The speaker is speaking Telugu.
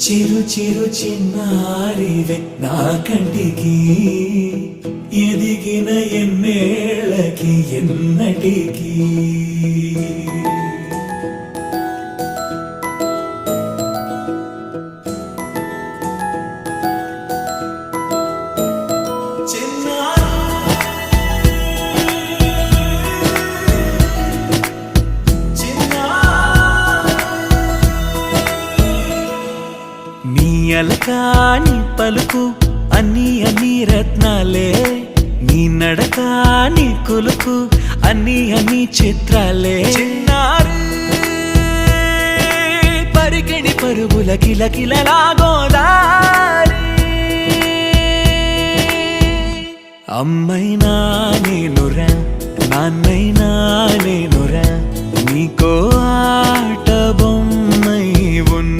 చిరు చిరు చిన్నారివే నా కంటికి ఎదిగిన ఎన్నేళ్ళకి ఎన్నటికి నీ అలకాని పలుకు అన్ని అన్ని రత్నాలే నీ నడకాని కులుకు అన్ని అన్ని చిత్రాలే చిన్నారు పరికిణి పరుగుల కిలకిలలాగోదారి అమ్మైనా నేనురా నాన్నైనా నేనురా నీకో ఆట బొమ్మై ఉన్న